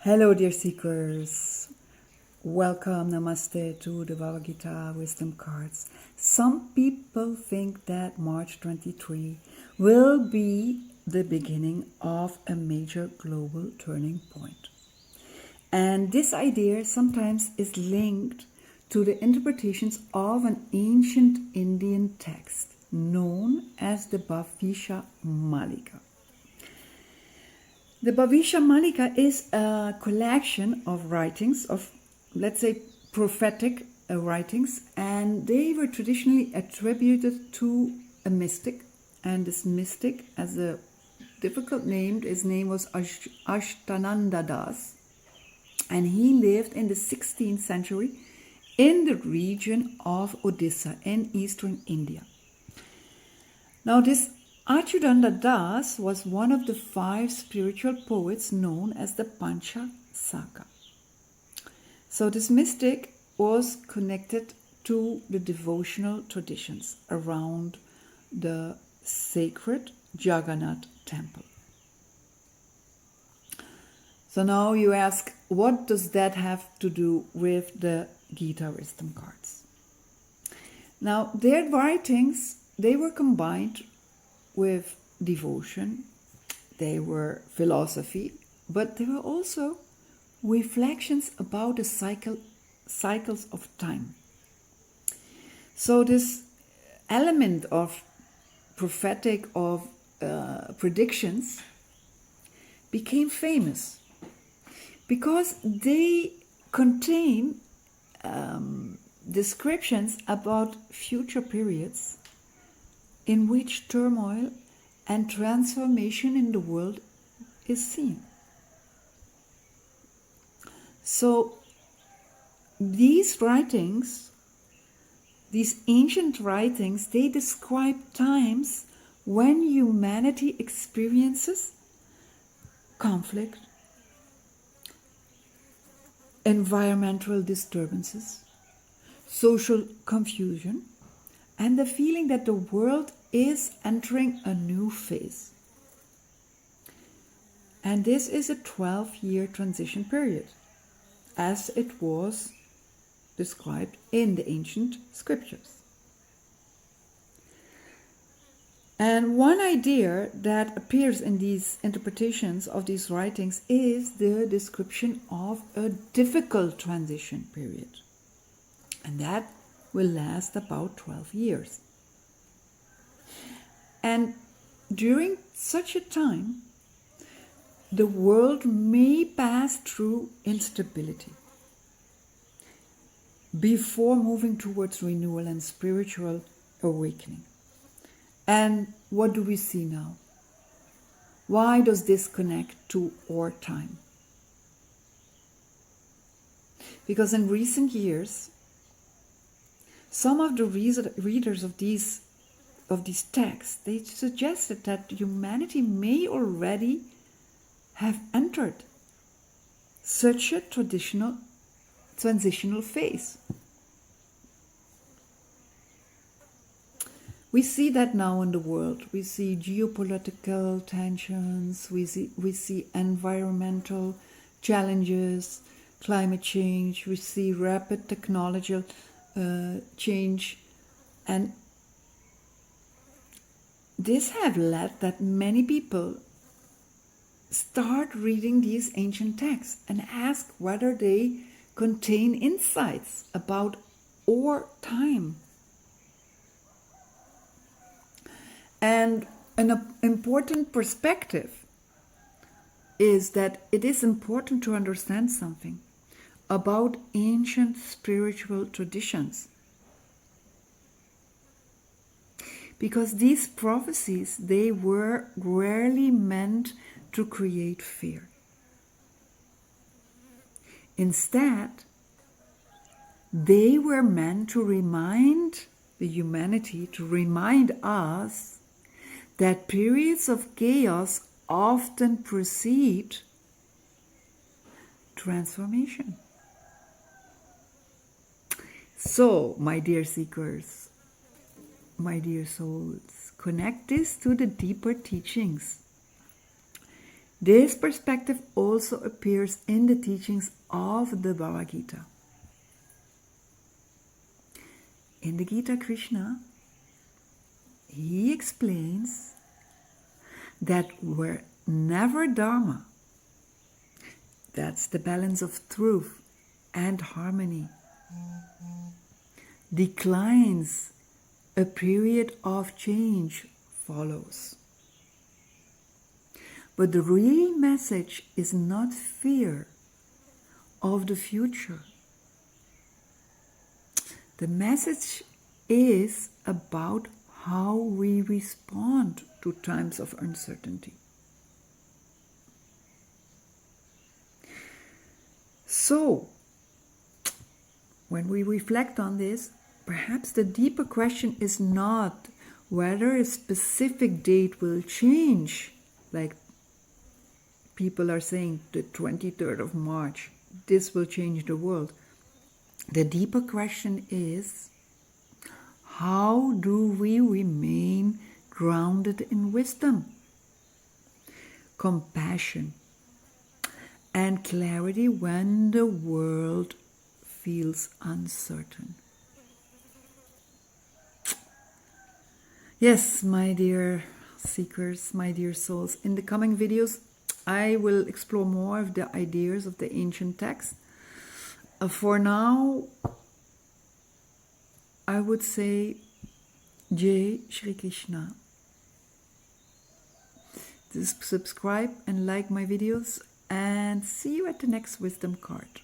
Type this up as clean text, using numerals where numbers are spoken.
Hello, dear seekers. Welcome, namaste to the Gita wisdom cards. Some people think that March 23 will be the beginning of a major global turning point. And this idea sometimes is linked to the interpretations of an ancient Indian text known as the Bhavishya Malika. The Bhavishya Malika is a collection of writings, of, let's say, prophetic writings, and they were traditionally attributed to a mystic. And this mystic, as a difficult name, his name was Ashtananda Das, and he lived in the 16th century in the region of Odisha in eastern India. Now, this Achyutananda Das was one of the 5 spiritual poets known as the Pancha Saka. So this mystic was connected to the devotional traditions around the sacred Jagannath temple. So now you ask, what does that have to do with the Gita wisdom cards? Now, their writings, they were combined with devotion, they were philosophy, but they were also reflections about the cycles of time. So this element of prophetic, of predictions became famous because they contain descriptions about future periods in which turmoil and transformation in the world is seen. So these writings, these ancient writings, they describe times when humanity experiences conflict, environmental disturbances, social confusion, and the feeling that the world is entering a new phase. And this is a 12-year transition period, as it was described in the ancient scriptures. And one idea that appears in these interpretations of these writings is the description of a difficult transition period. And that will last about 12 years. And during such a time, the world may pass through instability before moving towards renewal and spiritual awakening. And what do we see now? Why does this connect to our time? Because in recent years, some of the readers of these texts, they suggested that humanity may already have entered such a transitional phase. We see that now in the world. We see geopolitical tensions, we see environmental challenges, climate change, we see rapid technological change, and this have led that many people start reading these ancient texts and ask whether they contain insights about our time. And an important perspective is that it is important to understand something about ancient spiritual traditions. Because these prophecies, they were rarely meant to create fear. Instead, they were meant to remind the humanity, to remind us that periods of chaos often precede transformation. So, my dear seekers, my dear souls, connect this to the deeper teachings This perspective also appears in the teachings of the Bhagavad Gita. In the Gita, Krishna, he explains that whenever dharma, that's the balance of truth and harmony, declines, a period of change follows. But the real message is not fear of the future. The message is about how we respond to times of uncertainty. So, when we reflect on this, perhaps the deeper question is not whether a specific date will change, like people are saying the 23rd of March, this will change the world. The deeper question is, how do we remain grounded in wisdom, compassion, and clarity when the world feels uncertain? Yes, my dear seekers, my dear souls, in the coming videos, I will explore more of the ideas of the ancient texts. For now, I would say Jai Shri Krishna. Subscribe and like my videos, and see you at the next wisdom card.